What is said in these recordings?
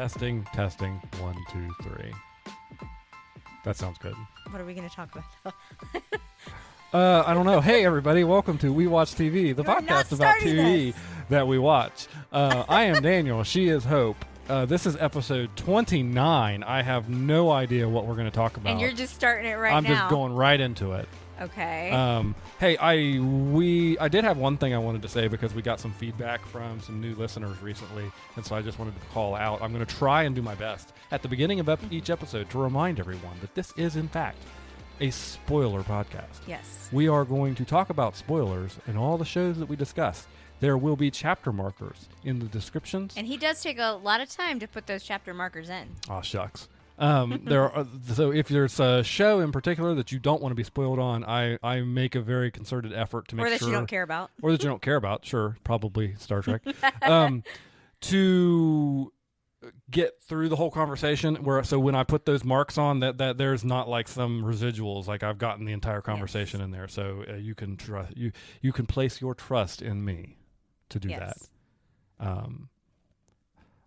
Testing. 1, 2, 3. That sounds good. What are we going to talk about? I don't know. Hey, everybody. Welcome to We Watch TV, the podcast about TV that we watch. I am Daniel. She is Hope. This is episode 29. I have no idea what we're going to talk about. And you're just starting it right now. I'm just going right into it. Okay. Hey, I did have one thing I wanted to say because we got some feedback from some new listeners recently, and so I just wanted to call out. I'm going to try and do my best at the beginning of each episode to remind everyone that this is, in fact, a spoiler podcast. Yes. We are going to talk about spoilers in all the shows that we discuss. There will be chapter markers in the descriptions. And he does take a lot of time to put those chapter markers in. Oh, shucks. So if there's a show in particular that you don't want to be spoiled on, I make a very concerted effort to make sure. Or that you don't care about. Or that you don't care about. Sure, probably Star Trek. To get through the whole conversation, so when I put those marks on, that there's not like some residuals, like I've gotten the entire conversation in there. So you can trust you can place your trust in me to do that.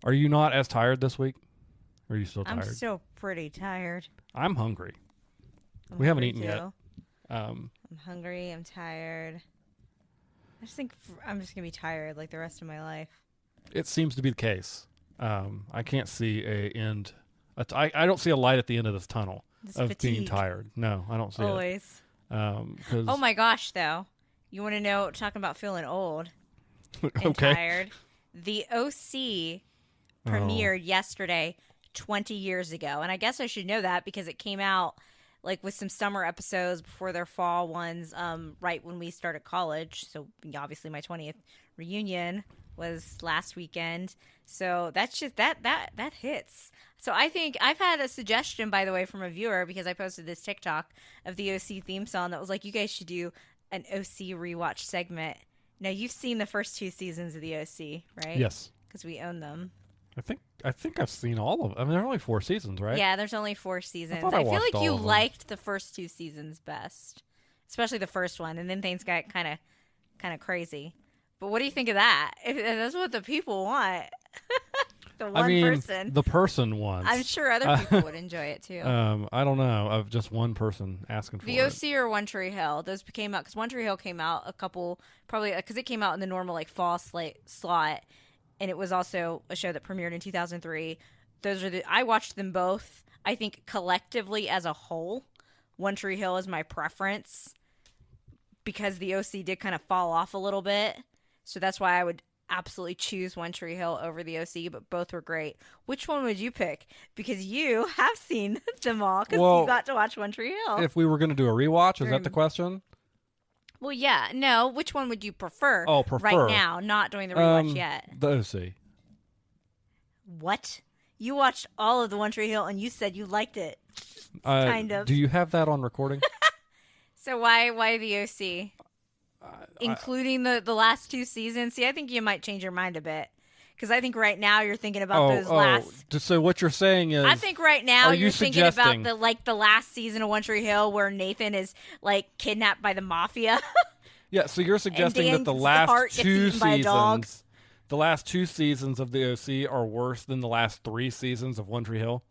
Are you not as tired this week? Or are you still tired? I'm still pretty tired. I'm hungry. We haven't eaten yet. I'm hungry. I'm tired. I just think I'm just going to be tired like the rest of my life. It seems to be the case. I can't see a end. I don't see a light at the end of this tunnel of fatigue. Being tired. No, I don't see Always. it. Oh my gosh, though. You want to know, talking about feeling old and okay. tired. The OC premiered yesterday, 20 years ago. And I guess I should know that because it came out like with some summer episodes before their fall ones, right when we started college. So obviously my 20th reunion was last weekend. So that's just that hits. So I think I've had a suggestion, by the way, from a viewer, because I posted this TikTok of the OC theme song that was like, you guys should do an OC rewatch segment. Now you've seen the first 2 seasons of the OC, right? Yes. Because we own them. I think I've seen all of them. I mean, there are only 4 seasons, right? Yeah, there's only 4 seasons. I feel like you liked the first 2 seasons best, especially the first one, and then things got kind of crazy. But what do you think of that? If that's what the people want, the person, the person wants. I'm sure other people would enjoy it too. I don't know of just one person asking for the it. OC or One Tree Hill. Those came out because One Tree Hill came out probably because it came out in the normal like fall slot. And it was also a show that premiered in 2003. I watched them both. I think collectively as a whole, One Tree Hill is my preference because the OC did kind of fall off a little bit. So that's why I would absolutely choose One Tree Hill over the OC, but both were great. Which one would you pick? Because you have seen them all because you got to watch One Tree Hill. If we were going to do a rewatch, is that the question? Well, yeah. No, which one would you prefer? Prefer. Right now, not doing the rewatch yet. The OC. What? You watched all of the One Tree Hill and you said you liked it. Kind of. Do you have that on recording? So why the OC? Including the last 2 seasons? See, I think you might change your mind a bit. Because I think right now you're thinking about those last... So what you're saying is... I think right now you're thinking suggesting... about the last season of One Tree Hill where Nathan is like kidnapped by the mafia. Yeah, so you're suggesting that the last 2 seasons... The last 2 seasons of the OC are worse than the last 3 seasons of One Tree Hill?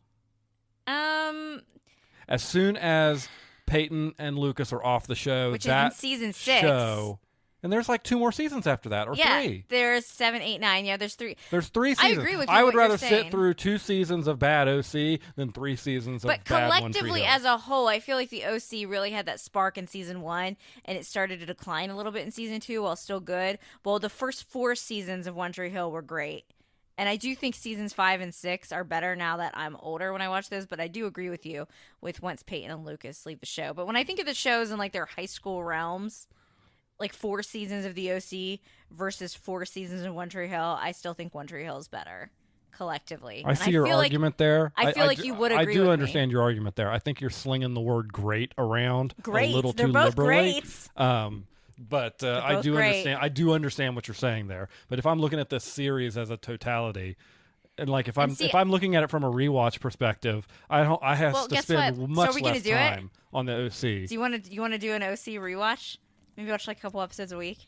As soon as Peyton and Lucas are off the show... Which is in season 6. Show, and there's like 2 more seasons after that, or 3. Yeah, there's 7, 8, 9. Yeah, there's 3. There's 3 seasons. I agree with you. I would rather sit through 2 seasons of bad OC than 3 seasons of bad One Tree Hill. But collectively, as a whole, I feel like the OC really had that spark in season 1, and it started to decline a little bit in season 2, while still good. Well, the first 4 seasons of One Tree Hill were great. And I do think seasons 5 and 6 are better now that I'm older when I watch those, but I do agree with you with once Peyton and Lucas leave the show. But when I think of the shows in like their high school realms, like 4 seasons of the OC versus 4 seasons of One Tree Hill, I still think One Tree Hill is better collectively. I see your argument there. I feel like you would agree with me. I do understand your argument there. I think you're slinging the word great around a little too liberally. Greats. But I do understand what you're saying there. But if I'm looking at this series as a totality, and like if I'm looking at it from a rewatch perspective, I have to spend much less time on the OC. Do you want to do an OC rewatch? Maybe watch like a couple episodes a week.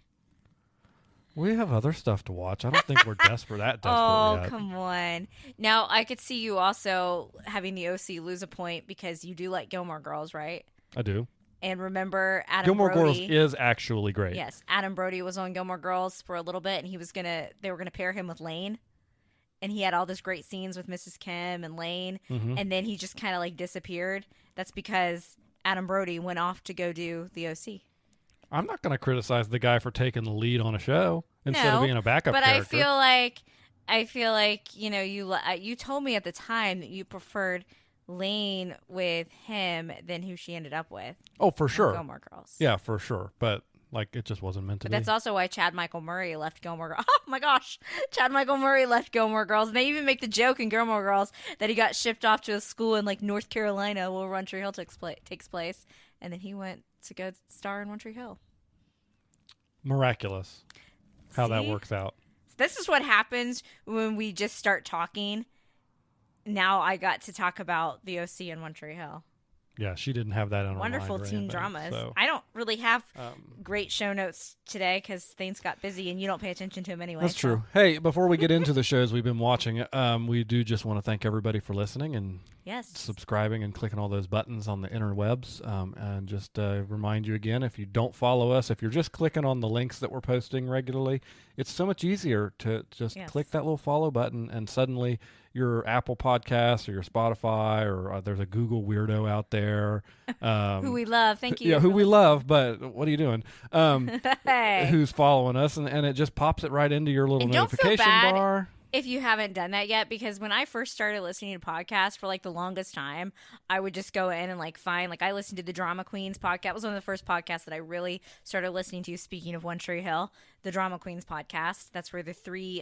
We have other stuff to watch. I don't think we're that desperate Oh, yet. come on. Now, I could see you also having the OC lose a point because you do like Gilmore Girls, right? I do. And remember Adam Gilmore Brody. Girls is actually great. Yes, Adam Brody was on Gilmore Girls for a little bit, and they were gonna pair him with Lane, and he had all those great scenes with Mrs. Kim and Lane, and then he just kind of like disappeared. That's because Adam Brody went off to go do the OC. I'm not going to criticize the guy for taking the lead on a show instead of being a backup but character. I feel like you told me at the time that you preferred Lane with him than who she ended up with. Oh, for sure. Gilmore Girls. Yeah, for sure. But like, it just wasn't meant to But be. that's also why Chad Michael Murray left Gilmore Girls. Oh my gosh, Chad Michael Murray left Gilmore Girls, and they even make the joke in Gilmore Girls that he got shipped off to a school in like North Carolina where One Tree Hill takes place, and then he went to go star in One Tree Hill. Miraculous how that See? works out. This is what happens when we just start talking. Now I got to talk about the OC and One Tree Hill. Yeah, she didn't have that on her Wonderful mind or teen anything, dramas. so. I don't really have great show notes today because things got busy and you don't pay attention to them anyway. That's true. Hey, before we get into the shows we've been watching, we do just want to thank everybody for listening and subscribing and clicking all those buttons on the interwebs. And just remind you again, if you don't follow us, if you're just clicking on the links that we're posting regularly, it's so much easier to just click that little follow button, and suddenly your Apple Podcasts or your Spotify or there's a Google weirdo out there. Who we love. Thank you. Yeah, who we love, but what are you doing? Hey. Who's following us, and it just pops it right into your little And don't feel notification bad bar. if you haven't done that yet, because when I first started listening to podcasts for like the longest time, I would just go in and like find, like I listened to the Drama Queens podcast. It was one of the first podcasts that I really started listening to. Speaking of One Tree Hill, the Drama Queens podcast. That's where the three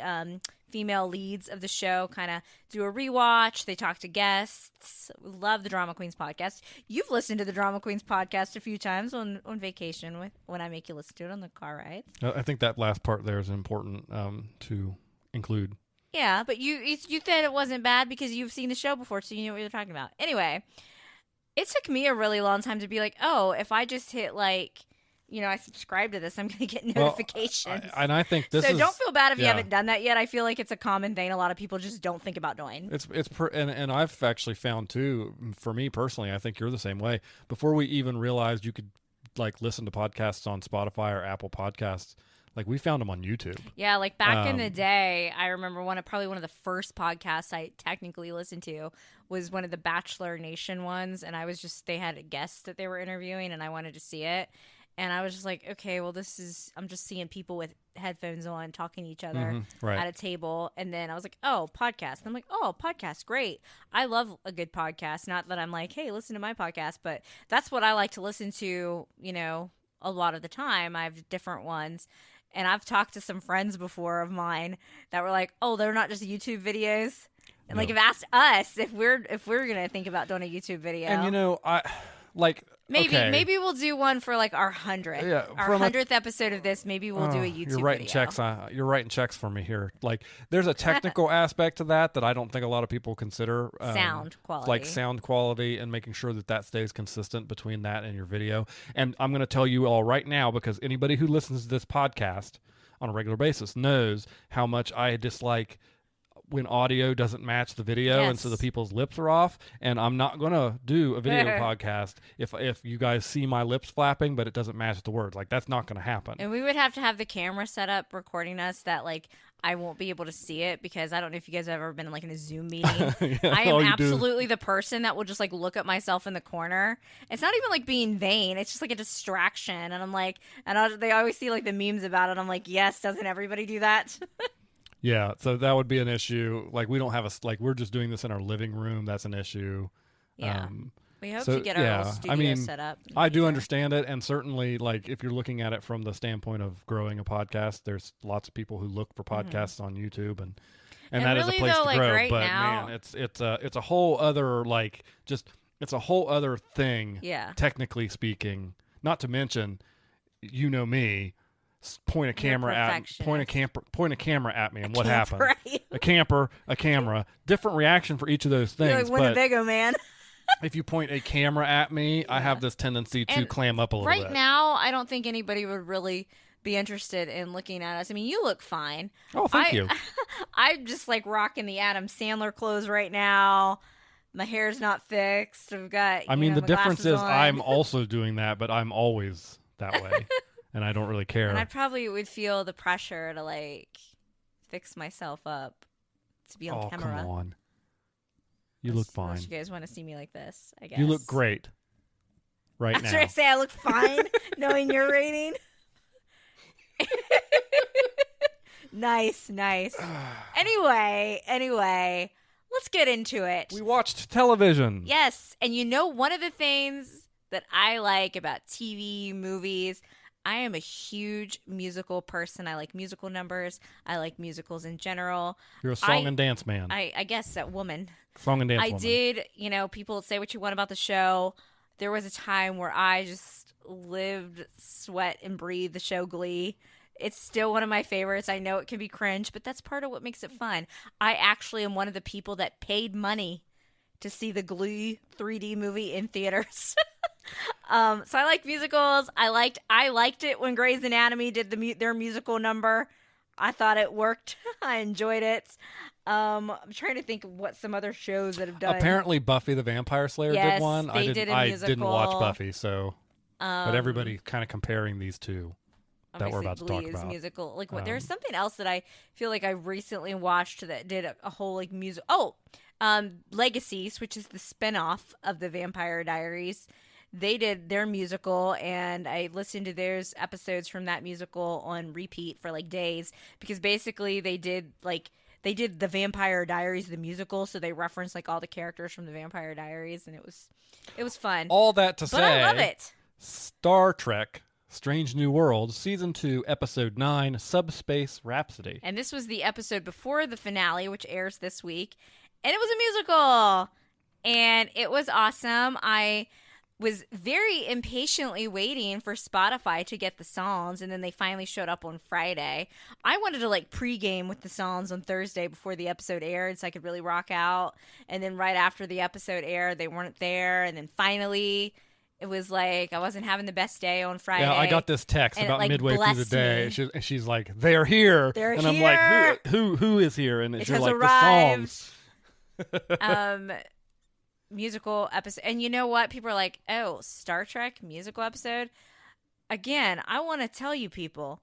female leads of the show kind of do a rewatch. They talk to guests. Love the Drama Queens podcast. You've listened to the Drama Queens podcast a few times on vacation when I make you listen to it on the car rides. I think that last part there is important to include. Yeah, but you said it wasn't bad because you've seen the show before, so you know what you're talking about. Anyway, it took me a really long time to be like, oh, if I just hit like, I subscribe to this, I'm going to get notifications. And I think this so is... don't feel bad if you haven't done that yet. I feel like it's a common thing a lot of people just don't think about doing. And I've actually found too, for me personally, I think you're the same way. Before we even realized you could like listen to podcasts on Spotify or Apple Podcasts, like we found them on YouTube. Yeah, like back in the day, I remember probably one of the first podcasts I technically listened to was one of the Bachelor Nation ones, and they had a guest that they were interviewing, and I wanted to see it. And I was just like, okay, well, I'm just seeing people with headphones on talking to each other at a table. And then I was like, oh, podcast. And I'm like, oh, podcast, great. I love a good podcast. Not that I'm like, hey, listen to my podcast, but that's what I like to listen to, a lot of the time. I have different ones. And I've talked to some friends before of mine that were like, oh, they're not just YouTube videos. And like, have asked us if we're going to think about doing a YouTube video. And, Maybe we'll do one for like our 100th. Yeah, our 100th episode of this. Maybe we'll do a YouTube you're writing video. You're writing checks for me here. Like, there's a technical aspect to that I don't think a lot of people consider. Sound quality. Like sound quality and making sure that stays consistent between that and your video. And I'm going to tell you all right now, because anybody who listens to this podcast on a regular basis knows how much I dislike when audio doesn't match the video, and so the people's lips are off. And I'm not going to do a video podcast if you guys see my lips flapping, but it doesn't match the words. Like, that's not going to happen. And we would have to have the camera set up recording us that, like, I won't be able to see it, because I don't know if you guys have ever been like in a Zoom meeting. I am absolutely the person that will just like look at myself in the corner. It's not even like being vain. It's just like a distraction. And I'm like, they always see like the memes about it. I'm like, yes, doesn't everybody do that? Yeah, so that would be an issue. Like, we don't have we're just doing this in our living room. That's an issue. Yeah. We hope to get our little studio set up. I do understand it. And certainly, like, if you're looking at it from the standpoint of growing a podcast, there's lots of people who look for podcasts on YouTube, and that really, is a place though, to like, grow. right But now, man, it's a whole other, like, it's a whole other thing. Yeah. Technically speaking, not to mention, me. Point a camera at me, and what happened? Right? A camera. Different reaction for each of those things. You're like Winnebago man. If you point a camera at me, I have this tendency to clam up a little bit. Right now, I don't think anybody would really be interested in looking at us. I mean, you look fine. Oh, thank you. I'm just like rocking the Adam Sandler clothes right now. My hair's not fixed. I've got. I mean, the my difference glasses is on. I'm also doing that, but I'm always that way, and I don't really care. And I probably would feel the pressure to like fix myself up to be on camera. Come on. You look fine. Unless you guys want to see me like this, I guess. You look great right I was now. trying to say I look fine, knowing your rating. Nice. Anyway, let's get into it. We watched television. Yes, and one of the things that I like about TV, movies, I am a huge musical person. I like musical numbers. I like musicals in general. You're a song and dance man. I guess that woman. Song and dance woman. Did, people say what you want about the show. There was a time where I just lived, sweat, and breathed the show Glee. It's still one of my favorites. I know it can be cringe, but that's part of what makes it fun. I actually am one of the people that paid money to see the Glee 3D movie in theaters. So I like musicals. I liked it when Grey's Anatomy did their musical number. I thought it worked. I enjoyed it. I'm trying to think of what some other shows that have done. Apparently, Buffy the Vampire Slayer did one. They did a I musical. didn't watch Buffy, so but everybody kind of comparing these two that we're about to talk about. Musical. Like there's something else that I feel like I recently watched that did a whole like music. Legacies, which is the spinoff of the Vampire Diaries. They did their musical, and I listened to theirs episodes from that musical on repeat for like days because basically they did the Vampire Diaries the musical, so they referenced like all the characters from the Vampire Diaries, and it was fun. All that to say, but I love it. Star Trek: Strange New Worlds, Season 2, Episode 9, Subspace Rhapsody. And this was the episode before the finale, which airs this week, and it was a musical, and it was awesome. I was very impatiently waiting for Spotify to get the songs, and then they finally showed up on Friday. I wanted to like pregame with the songs on Thursday before the episode aired so I could really rock out, and then right after the episode aired they weren't there, and then finally it was like I wasn't having the best day on Friday. Yeah, I got this text and about midway through the day. She's like, "They're here," and I'm like, "Who is here?" And it you're has like, arrived. "The songs." Musical episode. And you know what? People are like, oh, Star Trek musical episode. Again, I want to tell you people,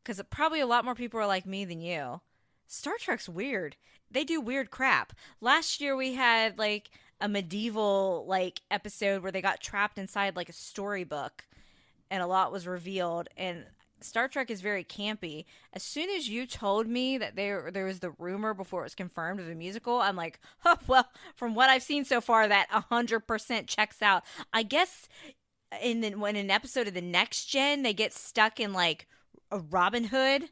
because probably a lot more people are like me than you. Star Trek's weird. They do weird crap. Last year we had like a medieval like episode where they got trapped inside like a storybook and a lot was revealed, and Star Trek is very campy. As soon as you told me that there was the rumor before it was confirmed of a musical, I'm like, oh, well, from what I've seen so far, that 100% checks out. I guess when an episode of the Next Gen, they get stuck in like a Robin Hood.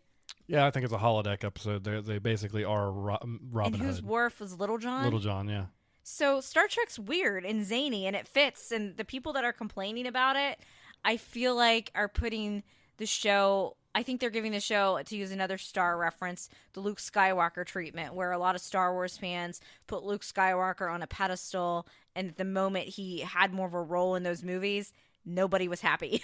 Yeah, I think it's a holodeck episode. They basically are Robin Hood. And whose Worf was Little John? Little John, yeah. So Star Trek's weird and zany, and it fits. And the people that are complaining about it, I feel like are putting the show, I think they're giving the show, to use another Star reference, the Luke Skywalker treatment, where a lot of Star Wars fans put Luke Skywalker on a pedestal, and at the moment he had more of a role in those movies, nobody was happy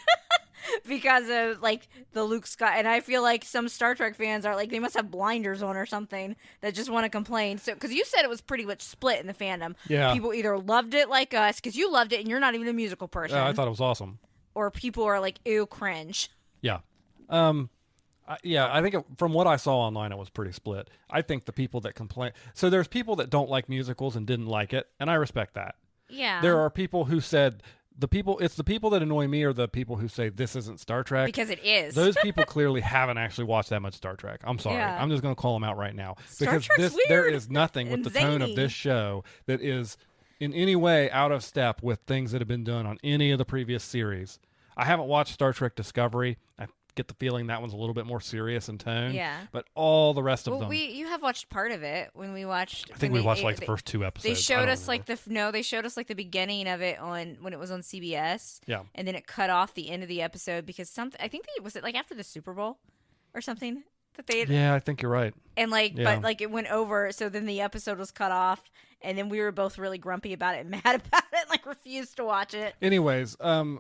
because of like the Luke Sky. And I feel like some Star Trek fans are like, they must have blinders on or something that just want to complain. So, because you said it was pretty much split in the fandom. Yeah. People either loved it like us, because you loved it and you're not even a musical person. Yeah, I thought it was awesome. Or people are like, ew, cringe. Yeah. I think from what I saw online, it was pretty split. I think the people that complain, so there's people that don't like musicals and didn't like it, and I respect that. Yeah. There are people who said it's the people that annoy me are the people who say this isn't Star Trek. Because it is. Those people clearly haven't actually watched that much Star Trek. I'm sorry. Yeah. I'm just going to call them out right now. Star Trek's there weird is nothing with and the tone zany. of this show that is in any way out of step with things that have been done on any of the previous series. I haven't watched Star Trek Discovery. I get the feeling that one's a little bit more serious in tone. Yeah. But all the rest of them. You have watched part of it when we watched. I think we watched like the first two episodes. They showed us like they showed us like the beginning of it when it was on CBS. Yeah. And then it cut off the end of the episode because was it like after the Super Bowl or something that they had, Yeah, I think you're right. and like Yeah. but like it went over, so then the episode was cut off, and then we were both really grumpy about it and mad about it. Like refuse to watch it. Anyways,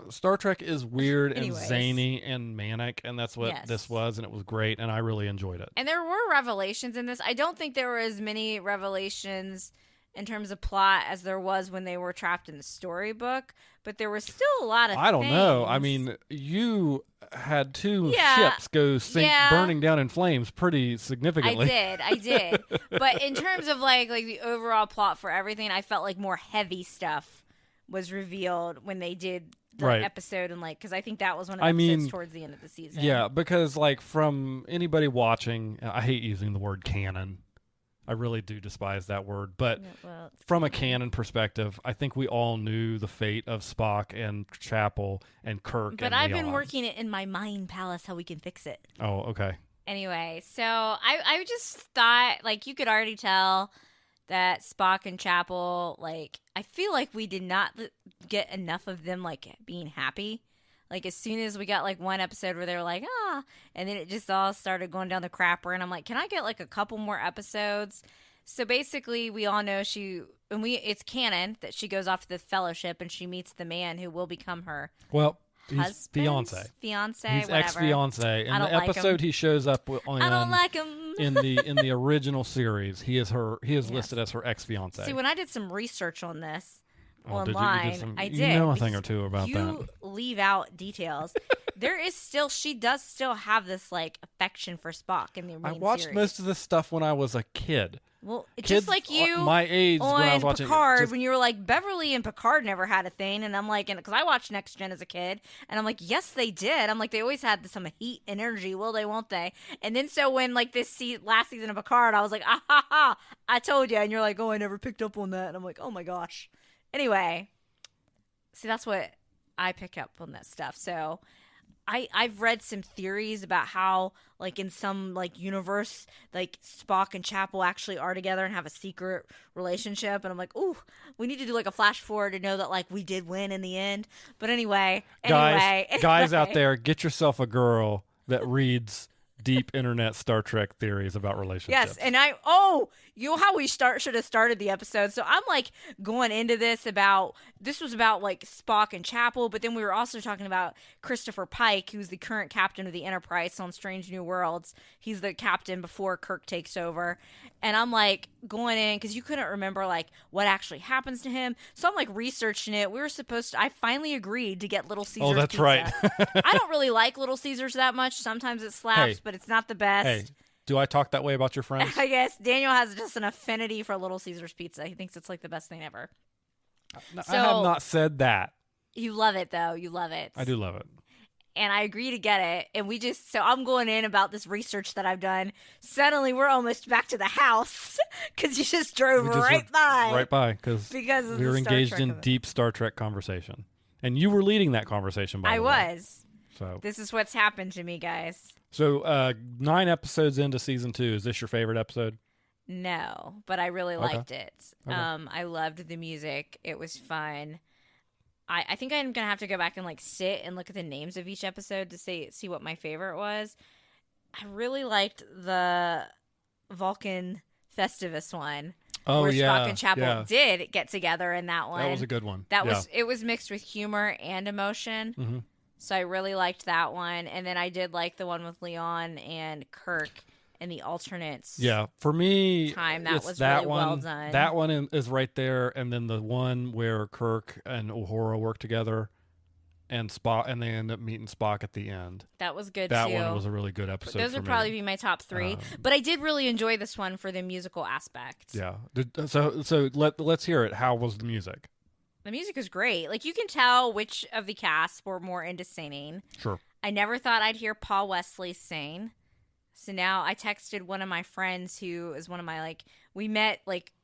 Star Trek is weird and Anyways. zany and manic, and that's what this was, and it was great, and I really enjoyed it. And there were revelations in this. I don't think there were as many revelations in terms of plot as there was when they were trapped in the storybook, but there was still a lot of I don't know. I things. mean, you had two Yeah. ships go sink, burning down in flames pretty significantly. I did. But in terms of like the overall plot for everything, I felt like more heavy stuff was revealed when they did the episode, and because I think that was one of the episodes towards the end of the season. Yeah, because from anybody watching, I hate using the word canon. I really do despise that word. But from a canon perspective, I think we all knew the fate of Spock and Chapel and Kirk. But and I've Leon. been working it in my mind palace how we can fix it. Oh, okay. Anyway, so I just thought, you could already tell that Spock and Chapel, I feel like we did not get enough of them, being happy. As soon as we got, one episode where they were like, and then it just all started going down the crapper, and I'm like, can I get, a couple more episodes? So basically, we all know it's canon that she goes off to the fellowship, and she meets the man who will become her he's fiance. He's ex-fiance. In the episode he shows up on, I don't like him. in the original series, he is listed as her ex-fiance. See, when I did some research on this, online, I did. You know a thing or two about that. You leave out details. She does still have this affection for Spock in the main I watched series. most of this stuff when I was a kid. Well, Kids, just like you, my age, on when I was watching Picard, when you were like, Beverly and Picard never had a thing, and I'm like, because I watched Next Gen as a kid, and I'm like, yes, they did. I'm like, they always had some heat, energy, will they, won't they? And then so when this last season of Picard, I was like, ah ha ha, I told you, and you're like, oh, I never picked up on that, and I'm like, oh my gosh. Anyway, see, that's what I pick up on that stuff. So I've read some theories about how, in some, universe, Spock and Chapel actually are together and have a secret relationship. And I'm like, ooh, we need to do, a flash forward to know that, we did win in the end. But anyway. Guys out there, get yourself a girl that reads deep internet Star Trek theories about relationships. Yes, and how we should have started the episode. So I'm going into this was about Spock and Chapel, but then we were also talking about Christopher Pike, who's the current captain of the Enterprise on Strange New Worlds. He's the captain before Kirk takes over. And I'm going in because you couldn't remember what actually happens to him. So I'm researching it. I finally agreed to get Little Caesars. Oh, that's pizza. right. I don't really like Little Caesars that much. Sometimes it slaps, but it's not the best. Hey, do I talk that way about your friends? I guess Daniel has just an affinity for Little Caesars pizza. He thinks it's the best thing ever. I have not said that. You love it, though. You love it. I do love it. And I agree to get it. And so I'm going in about this research that I've done. Suddenly, we're almost back to the house because you just drove right by. Right by, because we were engaged in deep Star Trek conversation. And you were leading that conversation, by the way. I was. So this is what's happened to me, guys. So 9 episodes into season 2. Is this your favorite episode? No, but I really liked it. Okay. I loved the music. It was fun. I think I'm gonna have to go back and sit and look at the names of each episode to see what my favorite was. I really liked the Vulcan Festivus one. Oh, where yeah. Spock and Chapel did get together in that one. That was a good one. It was mixed with humor and emotion. Mm-hmm. So I really liked that one. And then I did like the one with Leon and Kirk and the alternates. Yeah, for me, that was really well done. That one is right there, and then the one where Kirk and Uhura work together, and Spock, and they end up meeting Spock at the end. That was good. That too. one was a really good episode. Those would probably be my top 3, but I did really enjoy this one for the musical aspect. Yeah. So let's hear it. How was the music? The music is great. You can tell which of the cast were more into singing. Sure. I never thought I'd hear Paul Wesley sing. So now I texted one of my friends who is one of my, we met,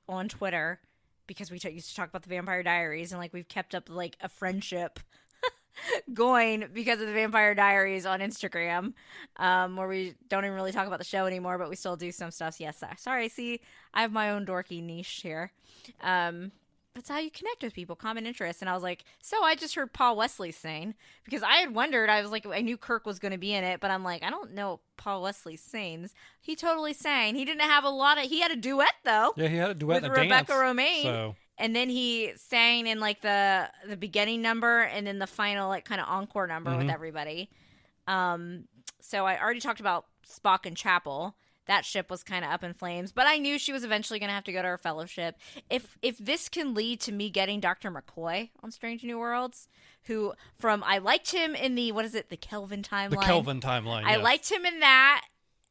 on Twitter because we used to talk about the Vampire Diaries, and, we've kept up, a friendship going because of the Vampire Diaries on Instagram, where we don't even really talk about the show anymore, but we still do some stuff. Yes, sorry, see, I have my own dorky niche here. That's how you connect with people, common interests. And I was like, so I just heard Paul Wesley sing because I had wondered. I was like, I knew Kirk was going to be in it, but I'm like, I don't know Paul Wesley sings. He totally sang. He didn't have he had a duet though. Yeah, he had a duet with and a Rebecca dance, Romaine. So. and then he sang in like the beginning number and then the final like kind of encore number with everybody. So I already talked about Spock and Chapel. That ship was kind of up in flames, but I knew she was eventually going to have to go to her fellowship. If this can lead to me getting Dr. McCoy on Strange New Worlds, who I liked him in the Kelvin timeline. The Kelvin timeline. I liked him in that,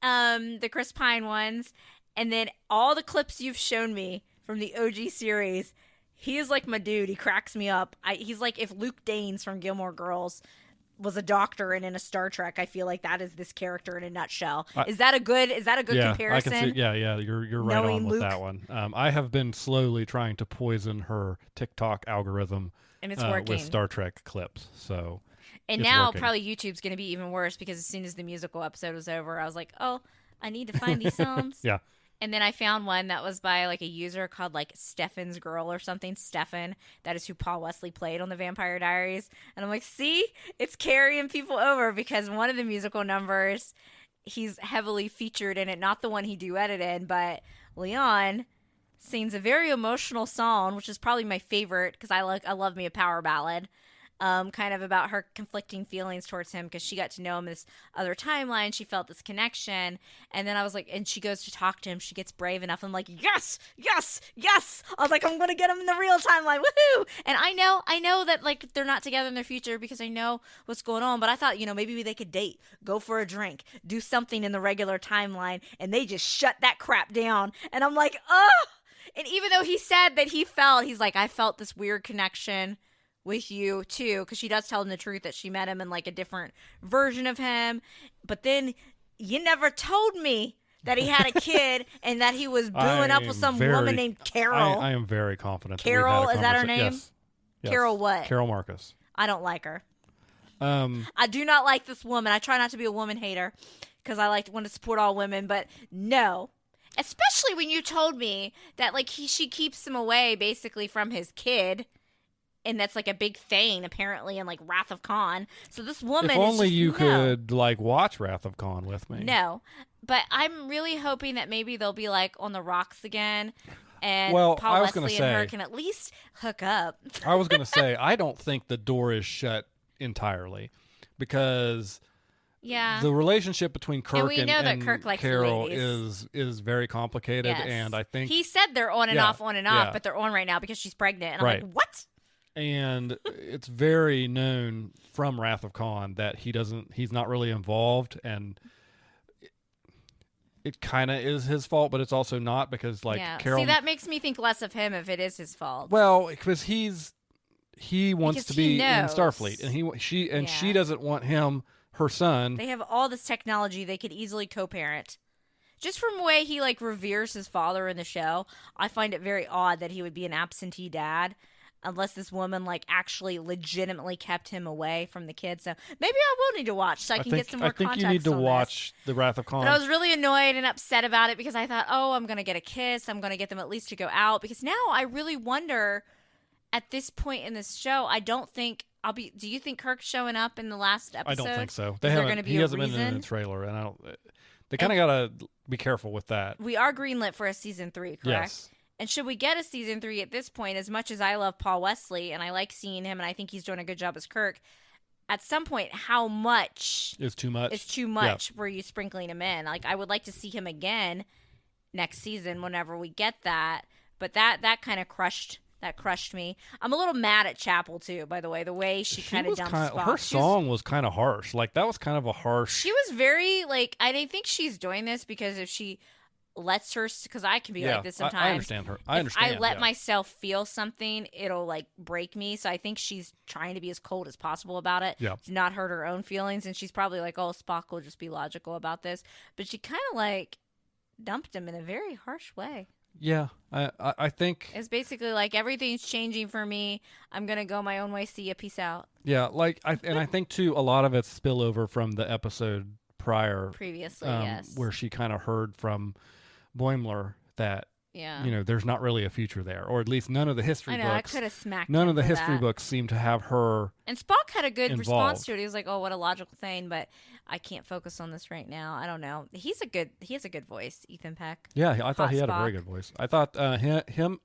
the Chris Pine ones, and then all the clips you've shown me from the OG series. He is like my dude. He cracks me up. He's like if Luke Danes from Gilmore Girls was a doctor and in a Star Trek. I feel like that is this character in a nutshell. Is that a good comparison? I can see, yeah, you're right on with Luke. that one. I have been slowly trying to poison her TikTok algorithm and it's working with Star Trek clips. So and it's now working. Probably YouTube's going to be even worse because as soon as the musical episode was over, I was like, oh, I need to find these songs. Yeah. And then I found one that was by like a user called like Stefan's Girl or something. Stefan, that is who Paul Wesley played on the Vampire Diaries. And I'm like, see, it's carrying people over because one of the musical numbers, he's heavily featured in it. Not the one he duetted in, but Leon sings a very emotional song, which is probably my favorite because I love me a power ballad. Kind of about her conflicting feelings towards him because she got to know him in this other timeline. She felt this connection. And then I was like, and she goes to talk to him. She gets brave enough. I'm like, yes, yes, yes. I was like, I'm going to get him in the real timeline. Woohoo. And I know that like they're not together in their future because I know what's going on. But I thought, maybe they could date, go for a drink, do something in the regular timeline. And they just shut that crap down. And I'm like, oh. And even though he said that he's like, I felt this weird connection with you too, because she does tell him the truth that she met him in like a different version of him. But then you never told me that he had a kid and that he was booing up with some woman named Carol. I am very confident. Carol, is that her name? Yes. Carol what? Carol Marcus. I don't like her. I do not like this woman. I try not to be a woman hater because I want to support all women, but no. Especially when you told me that like she keeps him away basically from his kid. And that's like a big thing apparently in like Wrath of Khan. So this woman if only you could like watch Wrath of Khan with me. No. But I'm really hoping that maybe they'll be like on the rocks again. And Paul Wesley and her can at least hook up. I was going to say, I don't think the door is shut entirely because the relationship between Kirk and Kirk likes Carol is very complicated. Yes. And I think he said they're on and off, but they're on right now because she's pregnant. And I'm like, what? And it's very known from Wrath of Khan that he's not really involved, and it kind of is his fault, but it's also not because Carol. See, that makes me think less of him if it is his fault. Well, because he wants to be in Starfleet, and she doesn't want him, her son. They have all this technology; they could easily co-parent. Just from the way he reveres his father in the show, I find it very odd that he would be an absentee dad. Unless this woman actually legitimately kept him away from the kids. So maybe I will need to watch so I can get some more context. I think you need to watch The Wrath of Khan. But I was really annoyed and upset about it because I thought, oh, I'm going to get a kiss. I'm going to get them at least to go out. Because now I really wonder at this point in this show, I don't think do you think Kirk's showing up in the last episode? I don't think so. He hasn't been in the trailer. And they kind of got to be careful with that. We are greenlit for a season 3, correct? Yes. And should we get a season 3 at this point, as much as I love Paul Wesley and I like seeing him and I think he's doing a good job as Kirk, at some point, how much is too much? Is too much were you sprinkling him in? I would like to see him again next season whenever we get that. But that kind of crushed me. I'm a little mad at Chapel too, by the way she kind of dumped Spock. Her song was kind of harsh. That was kind of a harsh. She was very I don't think she's doing this because if she lets her, because I can be like this sometimes. I understand her. If I let myself feel something, it'll break me. So I think she's trying to be as cold as possible about it. Yeah. To not hurt her own feelings. And she's probably like, oh, Spock will just be logical about this. But she kind of dumped him in a very harsh way. Yeah. I think it's basically everything's changing for me. I'm going to go my own way. See ya. Peace out. Yeah. I think too, a lot of it's spillover from the episode previously, yes. Where she kind of heard from Boimler that there's not really a future there, or at least none of the history books. I could have smacked none him of the for history that. books seem to have her. And Spock had a good involved. response to it. He was like, "Oh, what a logical thing," but I can't focus on this right now. I don't know. He has a good voice, Ethan Peck. Yeah, I thought he had a Spock. very good voice. I thought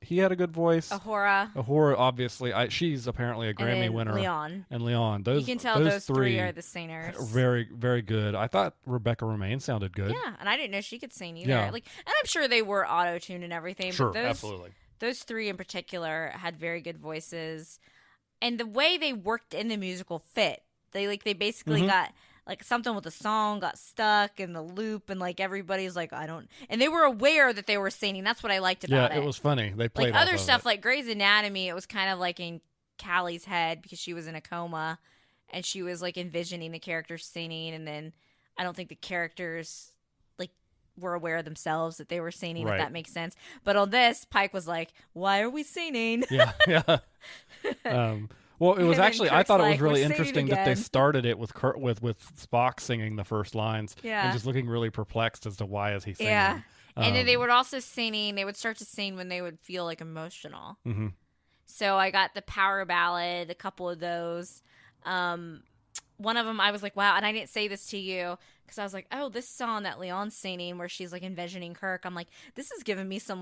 he had a good voice. Ahura. Ahura, obviously, she's apparently a Grammy then winner. Leon. And Leon. You can tell those three are the singers. Very, very good. I thought Rebecca Romaine sounded good. Yeah, and I didn't know she could sing either. Yeah. And I'm sure they were auto-tuned and everything. Sure, but absolutely. Those three in particular had very good voices, and the way they worked in the musical fit. They basically got something with the song got stuck in the loop, and everybody's and they were aware that they were singing. That's what I liked about it. Yeah, it was funny. They played other stuff it. like Grey's Anatomy. It was kind of in Callie's head because she was in a coma, and she was envisioning the characters singing, and then I don't think the characters were aware themselves that they were singing. Right. If that makes sense. But on this, Pike was like, "Why are we singing?" Yeah. Well, it was And then actually. I Kirk's thought it like, was really "We're singing interesting that they again." started it with with Spock singing the first lines, Yeah. and just looking really perplexed as to why is he singing. Yeah. And then they would also singing. They would start to sing when they would feel emotional. Mhm. So I got the power ballad, a couple of those. One of them I was like, wow, and I didn't say this to you because I was like, oh, this song that Leon's singing where she's envisioning Kirk. I'm like, this is giving me some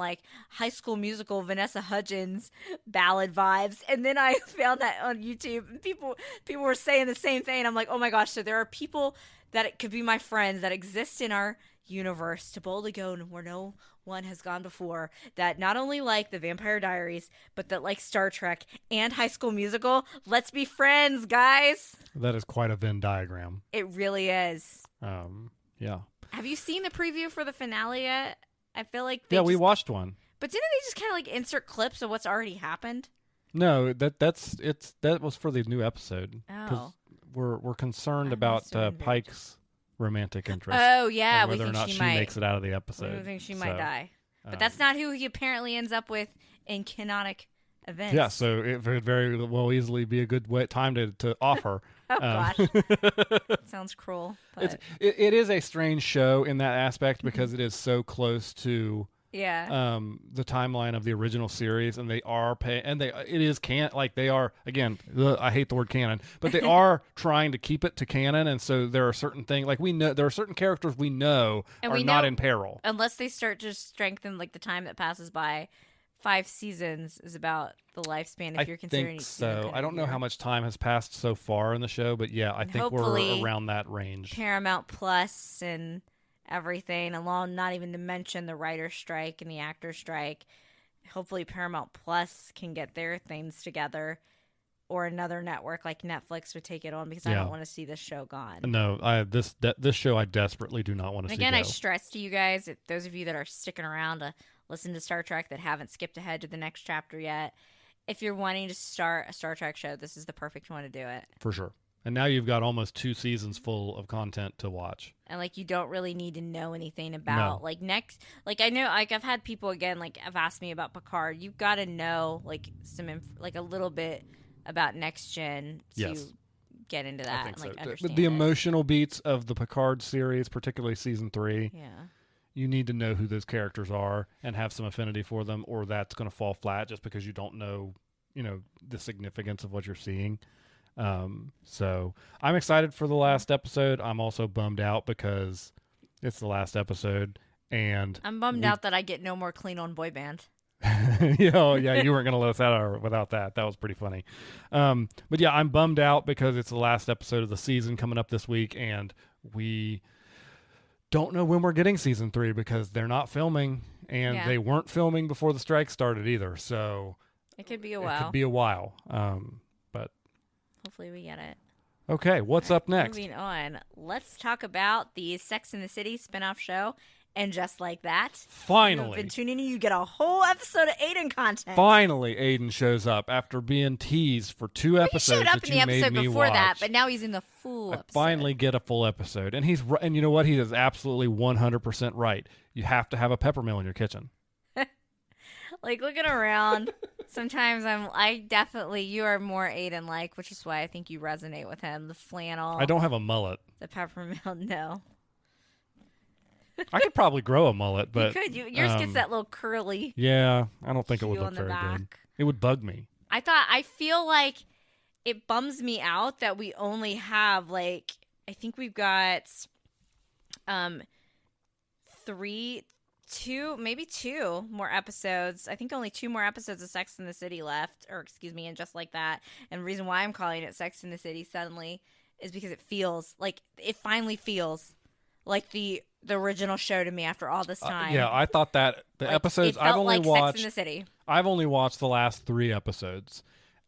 High School Musical Vanessa Hudgens ballad vibes. And then I found that on YouTube, and people were saying the same thing. I'm like, oh my gosh, so there are people that it could be my friends that exist in our universe to boldly go where no one has gone before, that not only like the Vampire Diaries, but that like Star Trek and High School Musical. Let's be friends, guys. That is quite a Venn diagram. It really is. Yeah. Have you seen the preview for the finale yet? I feel like we watched one. But didn't they just kind of insert clips of what's already happened? No, that was for the new episode. Oh. We're concerned I about must have been Pike's romantic interest. Oh yeah, and we whether or think not she she might. makes it out of the episode. We think she might So, die, but that's not who he apparently ends up with in canonic events. Yeah, so it could very well easily be a good time to off her. Oh gosh, sounds cruel. But It is a strange show in that aspect because it is so close to yeah, the timeline of the original series, and they are they are again. I hate the word canon, but they are trying to keep it to canon, and so there are certain things we know there are certain characters we know And are we not know- in peril. unless they start to strengthen the time that passes by. 5 seasons is about the lifespan if you're considering. I think so. I don't know how much time has passed so far in the show, but yeah, I think we're hopefully around that range. Paramount Plus and everything, along not even to mention the writer's strike and the actor's strike. Hopefully Paramount Plus can get their things together, or another network like Netflix would take it on, because I don't want to see this show gone. No, this show I desperately do not want to see Again, go. I stress to you guys, those of you that are sticking around to listen to Star Trek that haven't skipped ahead to the next chapter yet, if you're wanting to start a Star Trek show, this is the perfect one to do it. For sure. And now you've got almost 2 seasons full of content to watch. And you don't really need to know anything about next. I know I've had people again have asked me about Picard. You've got to know some a little bit about Next Gen to get into that and so. understand the it. emotional beats of the Picard series, particularly season 3. Yeah. You need to know who those characters are and have some affinity for them, or that's going to fall flat just because you don't know, the significance of what you're seeing. So I'm excited for the last episode. I'm also bummed out because it's the last episode, and I'm bummed out that I get no more Clean on Boy Band. you weren't going to let us out without that. That was pretty funny. But yeah, I'm bummed out because it's the last episode of the season coming up this week, and we don't know when we're getting season 3 because they're not filming, and they weren't filming before the strike started either. So it could be a while. It could be a while. But hopefully we get it. Okay, what's up next? Moving on, let's talk about the Sex and the City spinoff show. And just like that, finally, you've been tuning in, you get a whole episode of Aidan content. Finally, Aidan shows up after being teased for 2 episodes. He showed up that in the you episode made me before watch. that, but now he's in the full episode. Finally get a full episode. And and you know what? He is absolutely 100% right. You have to have a peppermill in your kitchen. Looking around, sometimes you are more Aidan-like, which is why I think you resonate with him. The flannel. I don't have a mullet. The peppermill, no. I could probably grow a mullet, but you could. Yours gets that little curly. Yeah, I don't think it would hue look on the very back. good. It would bug me. I feel like it bums me out that we only have I think we've got maybe two more episodes. I think only 2 more episodes of Sex in the City left, or excuse me, and Just Like That. And the reason why I'm calling it Sex in the City suddenly is because it finally feels like the original show to me after all this time. Yeah, I thought that the episodes I've only watched. Sex in the City. I've only watched the last 3 episodes,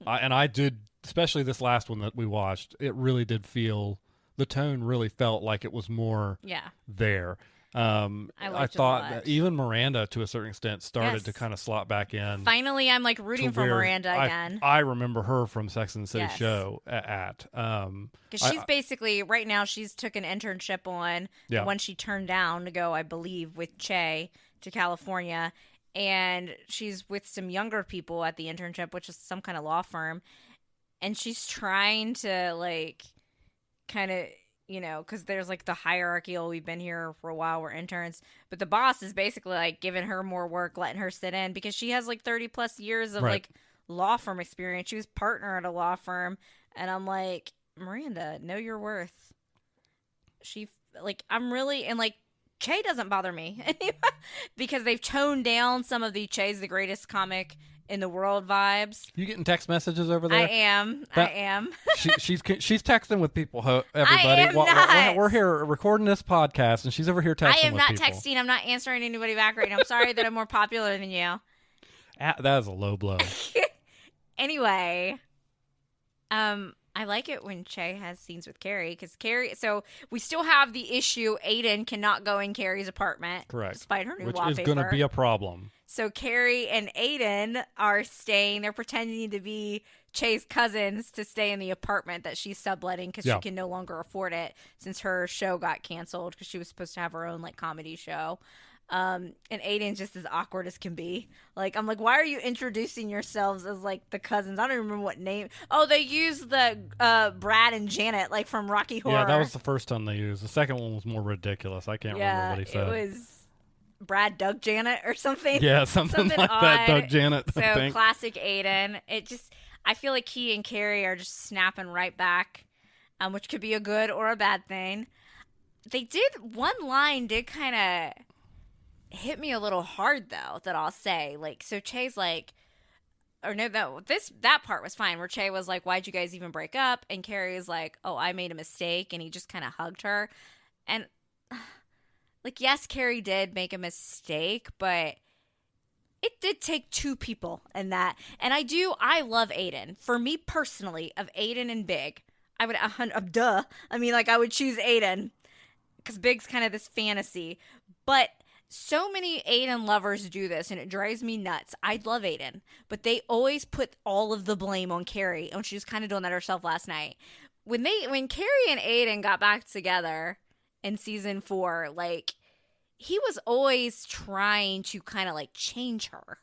and I did, especially this last one that we watched. It really did feel, the tone really felt like it was more there. I thought that even Miranda, to a certain extent, started to kind of slot back in. Finally, I'm like rooting for Miranda again. I remember her from Sex and the City show because she's basically right now she's took an internship on the one she turned down to go, I believe, with Che to California, and she's with some younger people at the internship, which is some kind of law firm, and she's trying to like kind of. You know, because there's like the hierarchy. Oh, we've been here for a while. We're interns. But the boss is basically like giving her more work, letting her sit in because she has like 30 plus years of like law firm experience. She was partner at a law firm. And I'm like, Miranda, know your worth. I'm really, and like, Che doesn't bother me because they've toned down some of the Che's the greatest comic in the world vibes. You getting text messages over there? I am. She's texting with people. Everybody, we're here recording this podcast, and she's over here texting. I am not with people. texting. I'm not answering anybody back right now. I'm sorry that I'm more popular than you. That is a low blow. Anyway, I like it when Che has scenes with Carrie because Carrie. So we still have the issue. Aidan cannot go in Carrie's apartment, correct? Despite her new wallpaper, which is going to be a problem. So Carrie and Aidan are staying. They're pretending to be Che's cousins to stay in the apartment that she's subletting because she can no longer afford it since her show got canceled because she was supposed to have her own like comedy show. And Aidan's just as awkward as can be. Like, I'm like, why are you introducing yourselves as like the cousins? I don't even remember what name. Oh, they used the Brad and Janet like from Rocky Horror. Yeah, that was the first time they used. The second one was more ridiculous. I can't remember what he said. It was Brad Doug Janet or something. Yeah, something like odd. That. Doug Janet. So classic Aidan. I feel like he and Carrie are just snapping right back, which could be a good or a bad thing. One line did kind of hit me a little hard though, that I'll say. Like, so Che's like, or no, that part was fine where Che was like, why'd you guys even break up? And Carrie is like, oh, I made a mistake, and he just kind of hugged her. And like, yes, Carrie did make a mistake, but it did take 2 people in that. And I love Aidan. For me personally, of Aidan and Big, I would I would choose Aidan because Big's kind of this fantasy, but so many Aidan lovers do this, and it drives me nuts. I love Aidan, but they always put all of the blame on Carrie, and she was kind of doing that herself last night. When Carrie and Aidan got back together in season 4, like, he was always trying to kind of like change her.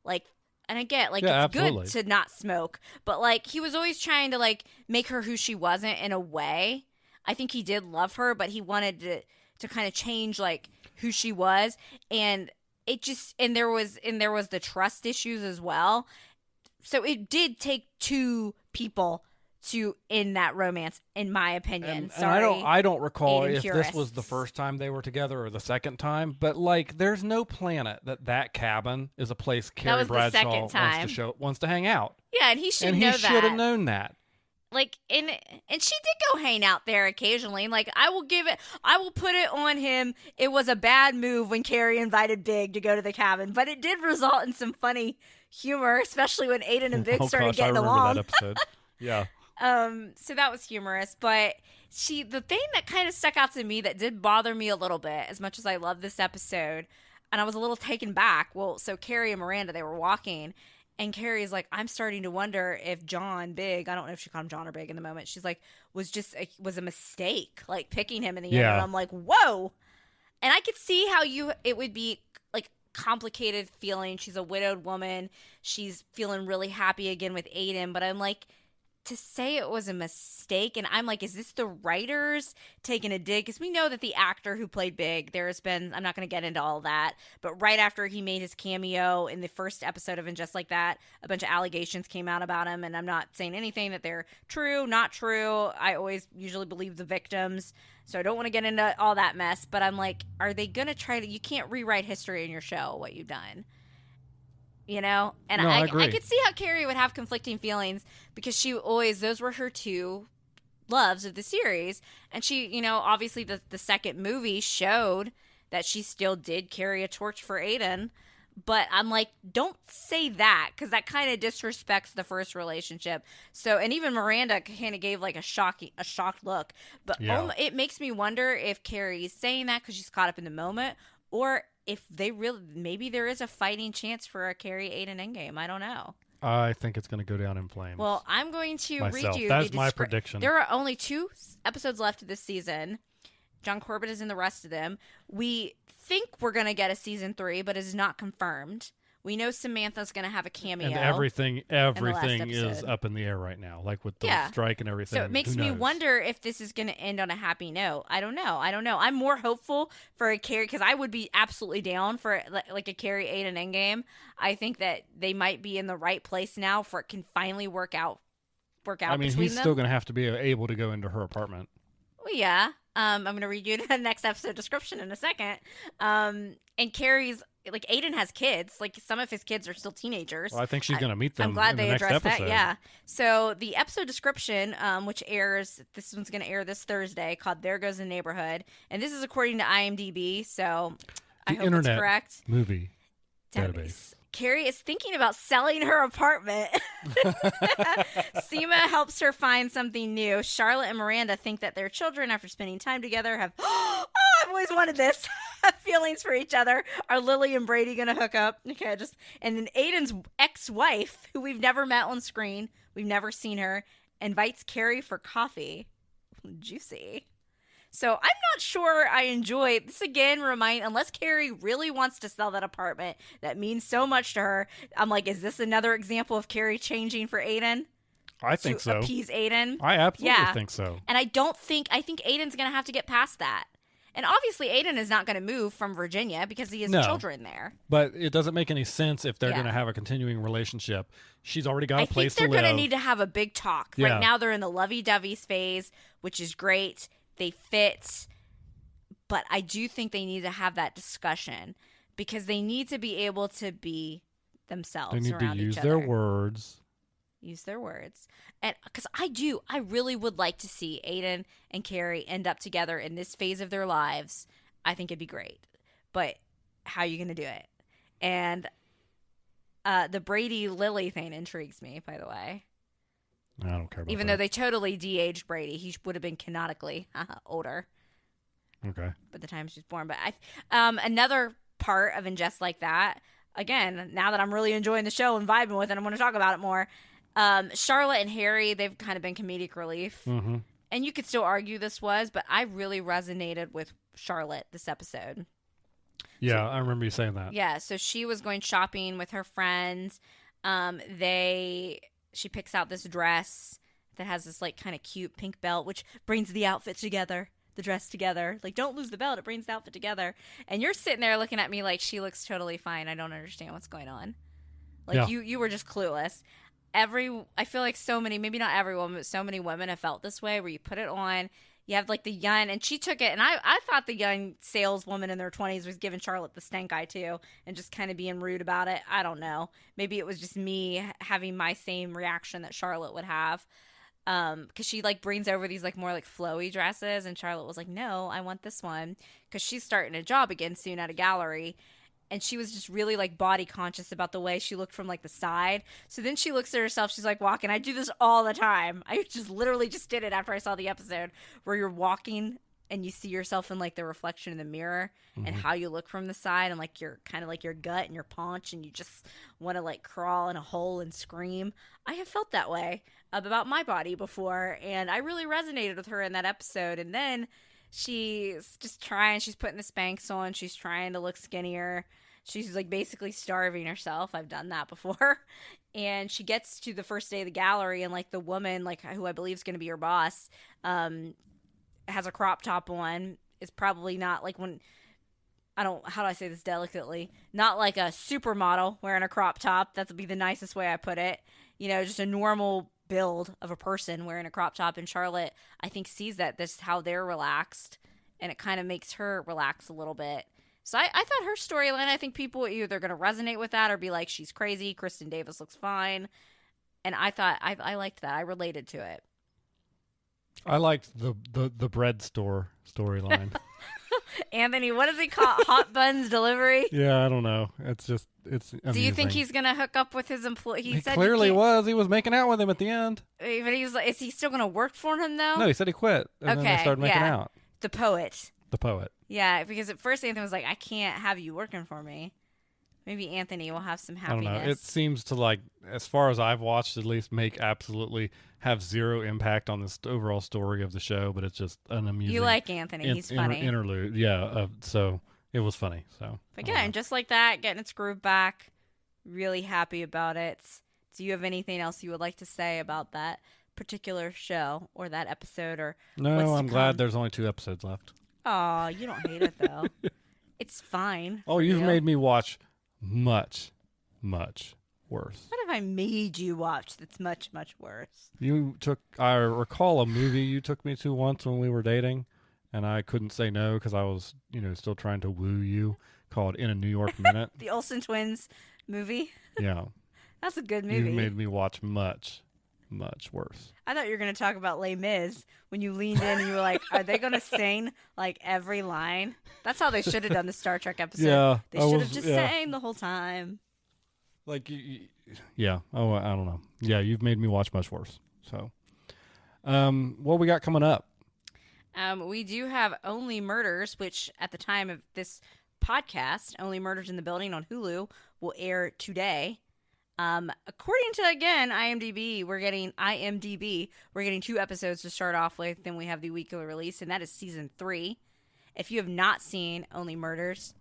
Like, and I get like, it's absolutely good to not smoke, but like, he was always trying to like make her who she wasn't in a way. I think he did love her, but he wanted to kind of change like who she was, and it just, and there was the trust issues as well. So it did take 2 people to end that romance, in my opinion. Sorry, and I don't recall if purists. this was the first time they were together or the second time, but like, there's no planet that cabin is a place Carrie Bradshaw wants to hang out. Yeah, and he should know that. And he should have known that. Like, and she did go hang out there occasionally. Like, I will put it on him. It was a bad move when Carrie invited Big to go to the cabin, but it did result in some funny humor, especially when Aidan and Big started getting along. I remember that episode. Yeah. So that was humorous, but the thing that kind of stuck out to me that did bother me a little bit, as much as I love this episode, and I was a little taken back. Well, so Carrie and Miranda, they were walking, and Carrie's like, I'm starting to wonder if John Big, I don't know if she called him John or Big in the moment, she's like, was a mistake, like picking him in the end. And I'm like, whoa. And I could see how it would be like complicated feeling. She's a widowed woman. She's feeling really happy again with Aidan, but I'm like, to say it was a mistake, and I'm like, is this the writers taking a dig? Because we know that the actor who played Big, there's been, I'm not going to get into all that, but right after he made his cameo in the first episode of And Just Like That, a bunch of allegations came out about him, and I'm not saying anything that they're true, not true. I always usually believe the victims, so I don't want to get into all that mess, but I'm like, are they going to try to, you can't rewrite history in your show, what you've done. You know, and No, I I agree. could see how Carrie would have conflicting feelings because she always, those were her two loves of the series. And she, you know, obviously the second movie showed that she still did carry a torch for Aidan. But I'm like, don't say that because that kind of disrespects the first relationship. So, and even Miranda kind of gave like a shocked look. But Yeah. it makes me wonder if Carrie's saying that because she's caught up in the moment, or if they really, maybe there is a fighting chance for a Carrie Aidan endgame. I don't know. I think it's going to go down in flames. Well, I'm going to read myself. you. That's my prediction. There are only 2 episodes left of this season. John Corbett is in the rest of them. We think we're going to get a season 3, but it's not confirmed. We know Samantha's going to have a cameo. And everything is episode. up in the air right now, like with the Yeah. strike and everything. So it makes Who me knows? wonder if this is going to end on a happy note. I don't know. I'm more hopeful for a Carrie, because I would be absolutely down for like a Carrie Aidan endgame. I think that they might be in the right place now for it can finally work out. I mean, between he's them. still going to have to be able to go into her apartment. Well, yeah. I'm going to read you the next episode description in a second. And Carrie's, like, Aidan has kids. Like, some of his kids are still teenagers. Well, I think she's going to meet them. I'm glad in they the next addressed episode. that. Yeah. So the episode description, which airs, this one's going to air this Thursday, called "There Goes the Neighborhood," and this is according to IMDb. So I The hope Internet it's correct. Movie database. Carrie is thinking about selling her apartment. Seema helps her find something new. Charlotte and Miranda think that their children, after spending time together, have I've always wanted this. Have feelings for each other. Are Lily and Brady gonna hook up? Okay, and then Aidan's ex-wife, who we've never met on screen, we've never seen her, invites Carrie for coffee. Juicy. So I'm not sure I enjoy this. Again, unless Carrie really wants to sell that apartment that means so much to her, I'm like, is this another example of Carrie changing for Aidan? I think so. Appease Aidan? I absolutely think so. And I think Aidan's going to have to get past that. And obviously Aidan is not going to move from Virginia because he has children there. But it doesn't make any sense if they're Yeah. going to have a continuing relationship. She's already got I a place think to they're live. going to need to have a big talk. Yeah. Right now they're in the lovey-dovey phase, which is great. They fit. But I do think they need to have that discussion because they need to be able to be themselves. They need to around use each their other. words. Use their words. And because I really would like to see Aidan and Carrie end up together in this phase of their lives. I think it'd be great. But how are you going to do it? And the Brady Lily thing intrigues me, by the way. I don't care about Even that. though they totally de-aged Brady. He would have been canonically older Okay. by the time she was born. But another part of And Just Like That, again, now that I'm really enjoying the show and vibing with it, I'm going to talk about it more. Charlotte and Harry, they've kind of been comedic relief. Mm-hmm. And you could still argue this was, but I really resonated with Charlotte this episode. Yeah, I remember you saying that. Yeah, so she was going shopping with her friends. She picks out this dress that has this like kind of cute pink belt, which brings the outfit together, the dress together. Like, don't lose the belt; it brings the outfit together. And you're sitting there looking at me like she looks totally fine. I don't understand what's going on. Like you were just clueless. I feel like so many, maybe not every woman, but so many women have felt this way where you put it on. You have like the young, and she took it, and I thought the young saleswoman in their 20s was giving Charlotte the stink eye too, and just kind of being rude about it. I don't know. Maybe it was just me having my same reaction that Charlotte would have. Because she like brings over these like more like flowy dresses, and Charlotte was like, no, I want this one, because she's starting a job again soon at a gallery. And she was just really like body conscious about the way she looked from like the side. So then she looks at herself. She's like walking. I do this all the time. I just literally just did it after I saw the episode where you're walking and you see yourself in like the reflection in the mirror and how you look from the side and like your kind of like your gut and your paunch, and you just want to like crawl in a hole and scream. I have felt that way about my body before, and I really resonated with her in that episode. And then she's just trying. She's putting the Spanx on. She's trying to look skinnier. She's like basically starving herself. I've done that before. And she gets to the first day of the gallery, and like the woman, like who I believe is going to be her boss, has a crop top on. It's probably not like when how do I say this delicately? Not like a supermodel wearing a crop top. That would be the nicest way I put it. You know, just a normal build of a person wearing a crop top. And Charlotte, I think, sees that this is how they're relaxed, and it kind of makes her relax a little bit. So I thought her storyline, I think people either going to resonate with that or be like, she's crazy. Kristen Davis looks fine. And I thought I liked that. I related to it. I liked the bread store storyline. Anthony, what does he call Hot Buns Delivery? Yeah, I don't know. It's amusing. Do you think he's going to hook up with his employee? He said clearly was. He was making out with him at the end. But he was like, is he still going to work for him though? No, he said he quit. And then they started making out. The poet. Yeah, because at first Anthony was like, I can't have you working for me. Maybe Anthony will have some happiness. I don't know. It seems to, like, as far as I've watched, at least have zero impact on this overall story of the show, but it's just an amusing. You like Anthony. He's funny. Interlude. Yeah. So it was funny. So. But yeah, and just like that, getting its groove back. Really happy about it. Do you have anything else you would like to say about that particular show or that episode? Or no, I'm glad there's only 2 episodes left. Oh, you don't hate it though. It's fine. Oh, you've made me watch much, much worse. What have I made you watch that's much, much worse? I recall a movie you took me to once when we were dating, and I couldn't say no because I was, still trying to woo you, called In a New York Minute. The Olsen twins movie? Yeah. That's a good movie. You made me watch much, much worse. I thought you were going to talk about Les Mis when you leaned in and you were like, are they going to sing like every line? That's how they should have done the Star Trek episode. Yeah. They should have just sang the whole time. Like, yeah. Oh, I don't know. Yeah, you've made me watch much worse. So, what we got coming up? We do have Only Murders, which at the time of this podcast, Only Murders in the Building on Hulu will air today. According to, again, IMDb, we're getting 2 episodes to start off with, then we have the weekly release, and that is season 3. If you have not seen Only Murders,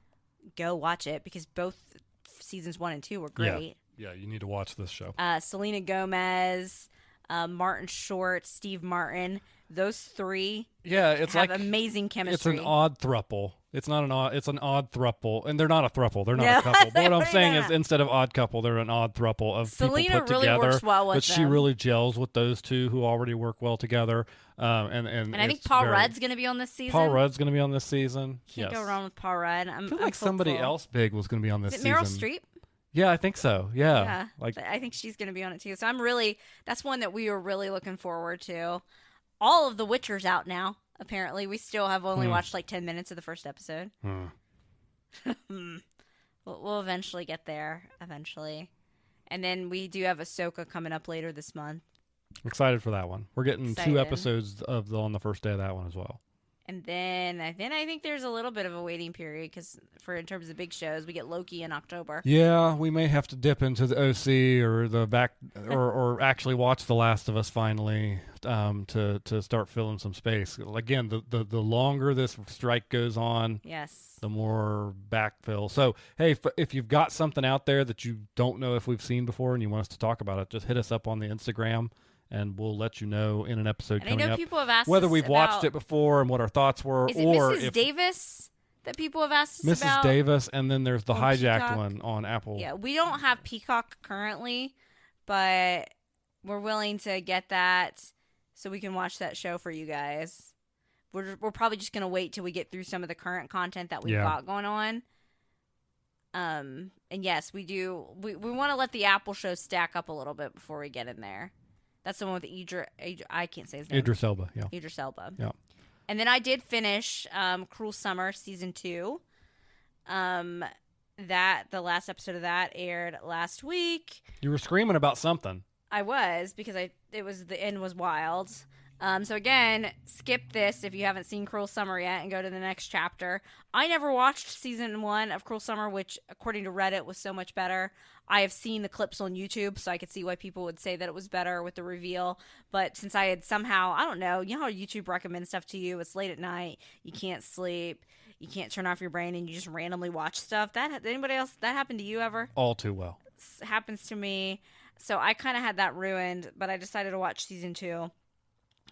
go watch it, because both seasons 1 and 2 were great. Yeah, you need to watch this show. Selena Gomez, Martin Short, Steve Martin, those 3 have amazing chemistry. It's an odd throuple. It's not an odd. It's an odd throuple, and they're not a throuple. They're not a couple. But what I'm saying is, instead of odd couple, they're an odd throuple of Selena people put really together. Works well with but them. She really gels with those 2 who already work well together. And I think Paul Rudd's going to be on this season. Paul Rudd's going to be on this season. Can't go wrong with Paul Rudd. I feel like somebody else big was going to be on this season. Meryl Streep? Yeah, I think so. Yeah. I think she's going to be on it too. So that's one that we are really looking forward to. All of The Witcher's out now. Apparently, we still have only watched like 10 minutes of the first episode. We'll eventually get there. And then we do have Ahsoka coming up later this month. Excited for that one. We're getting 2 episodes on the first day of that one as well. And then I think there's a little bit of a waiting period because in terms of big shows, we get Loki in October. Yeah, we may have to dip into the OC or the back or actually watch The Last of Us finally to start filling some space. Again, the longer this strike goes on, yes, the more backfill. So, hey, if you've got something out there that you don't know if we've seen before and you want us to talk about it, just hit us up on the Instagram. And we'll let you know in an episode coming up people have asked whether we've watched it before and what our thoughts were. Is it Mrs. Davis that people have asked us about? Mrs. Davis, and then there's the hijacked Peacock one on Apple. Yeah, we don't have Peacock currently, but we're willing to get that so we can watch that show for you guys. We're probably just going to wait till we get through some of the current content that we've got going on. And yes, we do. We want to let the Apple show stack up a little bit before we get in there. That's the one with I can't say his name. Idris Elba, yeah. Idris Elba. Yeah. And then I did finish Cruel Summer Season 2. The last episode of that aired last week. You were screaming about something. I was, because the end was wild. So again, skip this if you haven't seen Cruel Summer yet and go to the next chapter. I never watched season 1 of Cruel Summer, which according to Reddit was so much better. I have seen the clips on YouTube, so I could see why people would say that it was better with the reveal. But since I had somehow, I don't know, you know how YouTube recommends stuff to you? It's late at night, you can't sleep, you can't turn off your brain and you just randomly watch stuff. Anybody else that happened to you ever? All too well. Happens to me. So I kind of had that ruined, but I decided to watch season 2.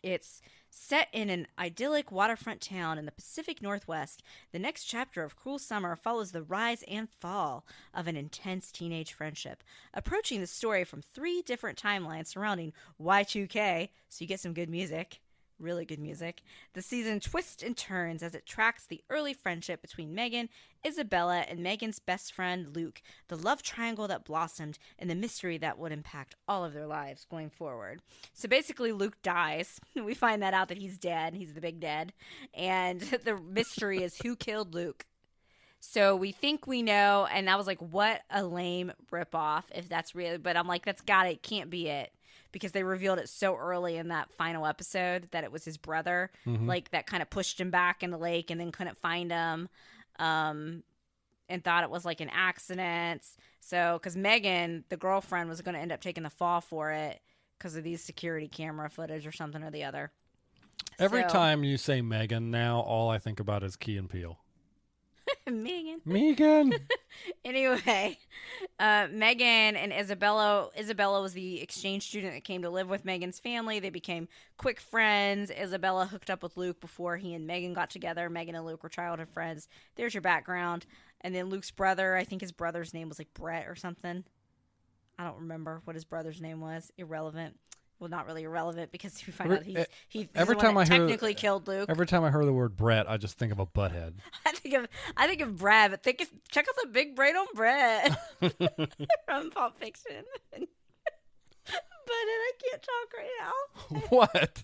It's set in an idyllic waterfront town in the Pacific Northwest. The next chapter of Cruel Summer follows the rise and fall of an intense teenage friendship, approaching the story from 3 different timelines surrounding Y2K, so you get some good music. Really good music. The season twists and turns as it tracks the early friendship between Megan, Isabella, and Megan's best friend Luke, the love triangle that blossomed, and the mystery that would impact all of their lives going forward. So basically, Luke dies. We find that out that he's dead. He's the big dead. And the mystery is who killed Luke. So we think we know, and I was like, what a lame ripoff if that's real. But I'm like, it can't be it. Because they revealed it so early in that final episode that it was his brother, like that kind of pushed him back in the lake and then couldn't find him, and thought it was like an accident. So, because Megan, the girlfriend, was going to end up taking the fall for it because of these security camera footage or something or the other. Every time you say Megan now, all I think about is Key and Peele. Megan. Anyway, Megan and Isabella was the exchange student that came to live with Megan's family. They became quick friends. Isabella hooked up with Luke before he and Megan got together. Megan and Luke were childhood friends. There's your background. And then Luke's brother, I think his brother's name was like Brett or something. I don't remember what his brother's name was. Irrelevant. Well, not really irrelevant because we find out he's the one that technically killed Luke. Every time I hear the word Brett, I just think of a butthead. I think of Brad, but check out the big brain on Brett from Pulp Fiction. But I can't talk right now. What?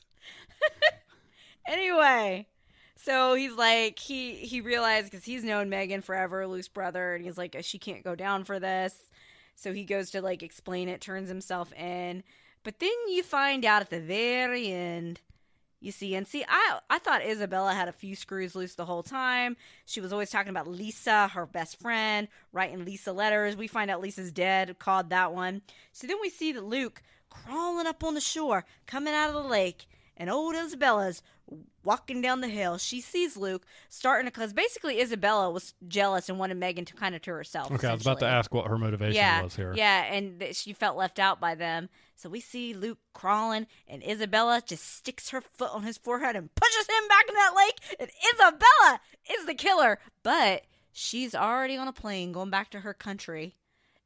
Anyway, so he's like he realized because he's known Megan forever, Luke's brother, and he's like she can't go down for this. So he goes to like explain it, turns himself in. But then you find out at the very end, I thought Isabella had a few screws loose the whole time. She was always talking about Lisa, her best friend, writing Lisa letters. We find out Lisa's dead, called that one. So then we see that Luke crawling up on the shore, coming out of the lake, and old Isabella's walking down the hill. She sees Luke starting to, because basically Isabella was jealous and wanted Megan to kind of to herself. Okay, I was about to ask what her motivation was here. Yeah, and she felt left out by them. So we see Luke crawling, and Isabella just sticks her foot on his forehead and pushes him back in that lake. And Isabella is the killer, but she's already on a plane going back to her country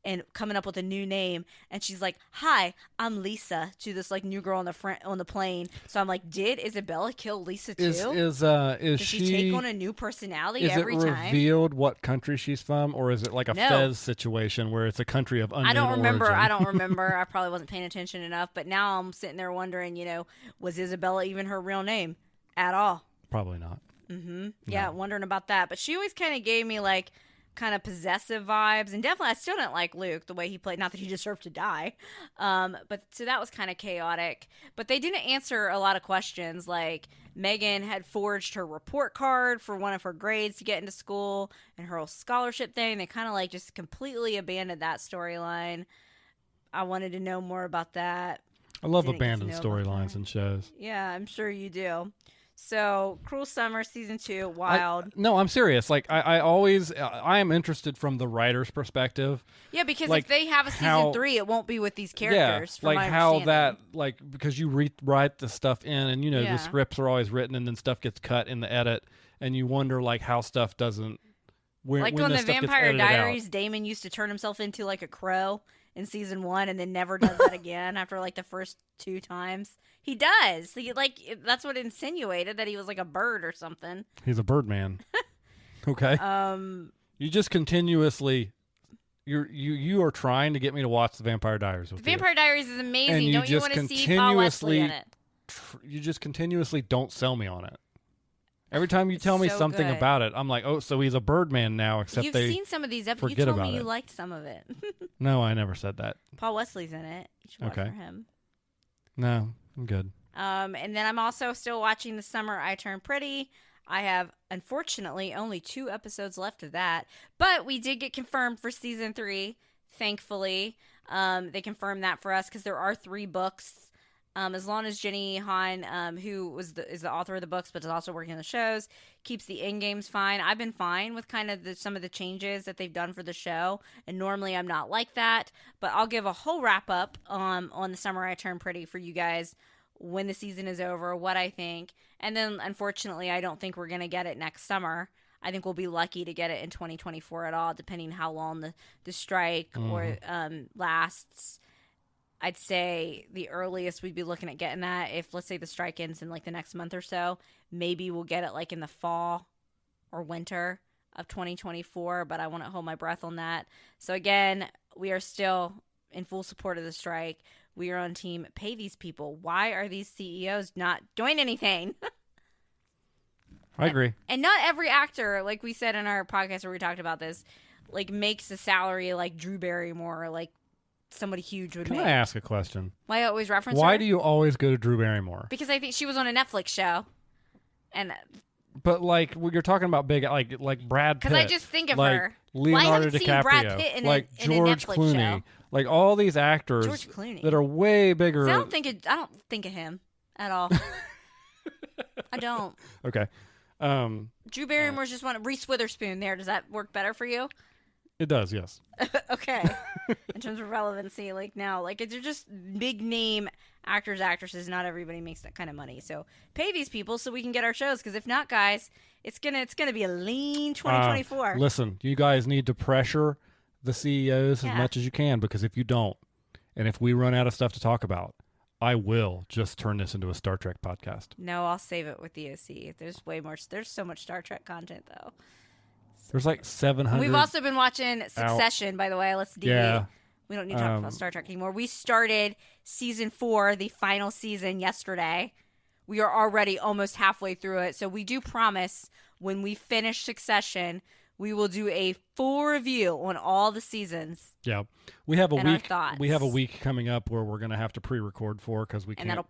and coming up with a new name. And she's like, "Hi, I'm Lisa," to this like new girl on the plane. So I'm like, did Isabella kill Lisa too? Does she take on a new personality every time? Is it revealed what country she's from, or is it like a Fez situation where it's a country of unknown I don't remember. origin? I don't remember. I probably wasn't paying attention enough. But now I'm sitting there wondering, was Isabella even her real name at all? Probably not. Mm-hmm. Yeah, wondering about that. But she always kind of gave me like kind of possessive vibes, and definitely I still didn't like Luke the way he played, not that he deserved to die, but so that was kind of chaotic. But they didn't answer a lot of questions, like Megan had forged her report card for one of her grades to get into school and her whole scholarship thing. They kind of like just completely abandoned that storyline. I wanted to know more about that. I love abandoned storylines and shows. Yeah, I'm sure you do. So, Cruel Summer Season 2, wild. No, I'm serious. Like, I am interested from the writer's perspective. Yeah, because like, if they have a Season 3, it won't be with these characters. Yeah, like how that, like, because you write the stuff in, and, the scripts are always written, and then stuff gets cut in the edit, and you wonder, like, how stuff doesn't, like when the Vampire Diaries, Damon used to turn himself into, like, a crow in Season 1, and then never does that again after, like, the first 2 times. He does. That's what insinuated, that he was like a bird or something. He's a bird man. Okay. You just continuously, you are trying to get me to watch the Vampire Diaries. The Vampire Diaries is amazing. Don't you want to see Paul Wesley in it? You just continuously don't sell me on it. Every time you tell me something about it, I'm like, oh, so he's a bird man now. Except you've seen some of these episodes. You told me you liked some of it. No, I never said that. Paul Wesley's in it. You should watch for him. No, I'm good. And then I'm also still watching The Summer I Turned Pretty. I have, unfortunately, only 2 episodes left of that. But we did get confirmed for Season 3, thankfully. They confirmed that for us because there are 3 books As long as Jenny Han, who is the author of the books but is also working on the shows, keeps the end games fine. I've been fine with kind of some of the changes that they've done for the show, and normally I'm not like that. But I'll give a whole wrap up on the Summer I Turned Pretty for you guys when the season is over, what I think, and then unfortunately I don't think we're gonna get it next summer. I think we'll be lucky to get it in 2024 at all, depending how long the strike or lasts. I'd say the earliest we'd be looking at getting that, if let's say the strike ends in like the next month or so, maybe we'll get it like in the fall or winter of 2024, but I want to hold my breath on that. So again, we are still in full support of the strike. We are on team pay these people. Why are these CEOs not doing anything? I agree. And not every actor, like we said in our podcast where we talked about this, like makes a salary like Drew Barrymore or like somebody huge would Can make. I ask a question? Why I always reference her? Why do you always go to Drew Barrymore? Because I think she was on a Netflix show. And But like when you're talking about big, like Brad Pitt. because I just think of like her. Leonardo I haven't DiCaprio, seen Brad Pitt in like in a George Netflix Clooney, show. like all these actors George Clooney. that are way bigger. See, I don't think of him at all. I don't. Okay. Drew Barrymore's just one. Reese Witherspoon. There, does that work better for you? It does, yes. Okay. In terms of relevancy, like now, like they're just big name actors, actresses. Not everybody makes that kind of money, so pay these people so we can get our shows. Because if not, guys, it's gonna be a lean 2024. Listen, you guys need to pressure the CEOs as much as you can, because if you don't, and if we run out of stuff to talk about, I will just turn this into a Star Trek podcast. No, I'll save it with the OC. There's way more. There's so much Star Trek content though. There's like 700. We've also been watching Succession, by the way. Let's deviate. Yeah. We don't need to talk about Star Trek anymore. We started season 4, the final season, yesterday. We are already almost halfway through it. So we do promise when we finish Succession, we will do a full review on all the seasons. Yeah, we have a and our week. thoughts. We have a week coming up where we're going to have to pre-record for because we And can't. that'll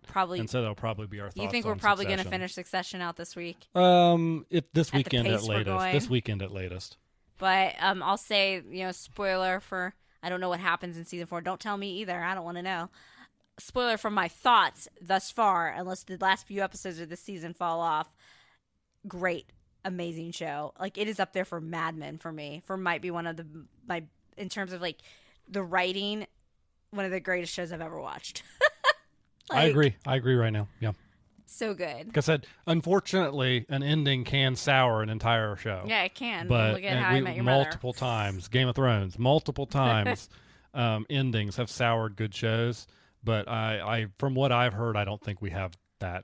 probably be our thoughts. You think we're on probably going to Succession. finish Succession out this week? If this At the weekend at pace we're latest. going. This weekend at latest. But I'll say, spoiler for, I don't know what happens in season 4. Don't tell me either. I don't want to know. Spoiler for my thoughts thus far, unless the last few episodes of this season fall off. Great, amazing show. Like, it is up there for Mad Men for me. Might be one of in terms of like the writing, one of the greatest shows I've ever watched. I agree right now. Yeah. So good. Like I said, unfortunately, an ending can sour an entire show. Yeah, it can. But Look at How I Met Your Mother. multiple times, Game of Thrones, multiple times, endings have soured good shows. But I, from what I've heard, I don't think we have that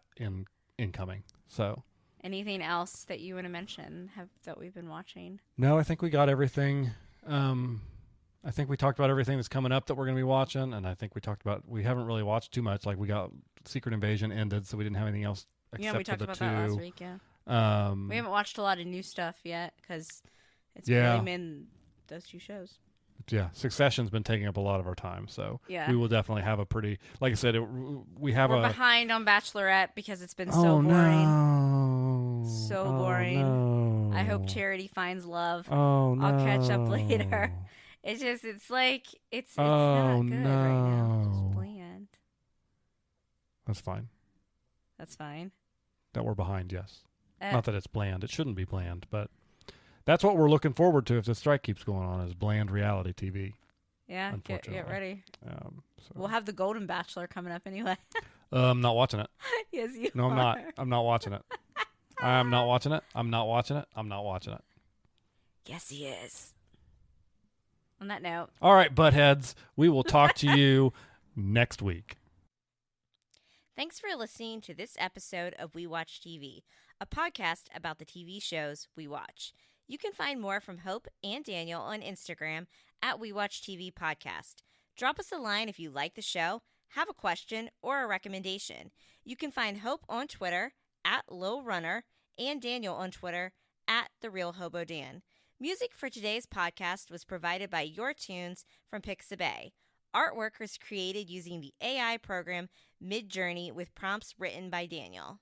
incoming. So. Anything else that you want to mention that we've been watching? No, I think we got everything. I think we talked about everything that's coming up that we're going to be watching, and I think we haven't really watched too much. Like we got Secret Invasion ended, so we didn't have anything else except we talked for the about two. that last week. Yeah. We haven't watched a lot of new stuff yet because it's really been those two shows. Yeah, Succession's been taking up a lot of our time, so yeah. we will definitely have a pretty. Like I said, we're behind on Bachelorette because it's been so boring. No. So boring. No. I hope Charity finds love. Oh no! I'll catch up later. It's just, it's not good right now. It's just bland. That's fine. That's fine. That we're behind, yes. Not that it's bland. It shouldn't be bland, but that's what we're looking forward to if the strike keeps going on, is bland reality TV. Yeah, get ready. So. We'll have the Golden Bachelor coming up anyway. I'm not watching it. Yes, you No, are. I'm not. I'm not watching it. I'm not watching it. I'm not watching it. I'm not watching it. Yes, he is. On that note. All right, buttheads. We will talk to you next week. Thanks for listening to this episode of We Watch TV, a podcast about the TV shows we watch. You can find more from Hope and Daniel on Instagram at We Watch TV Podcast. Drop us a line if you like the show, have a question, or a recommendation. You can find Hope on Twitter at Lil Runner and Daniel on Twitter at The Real Hobo Dan. Music for today's podcast was provided by Your Tunes from Pixabay. Artwork was created using the AI program Midjourney with prompts written by Daniel.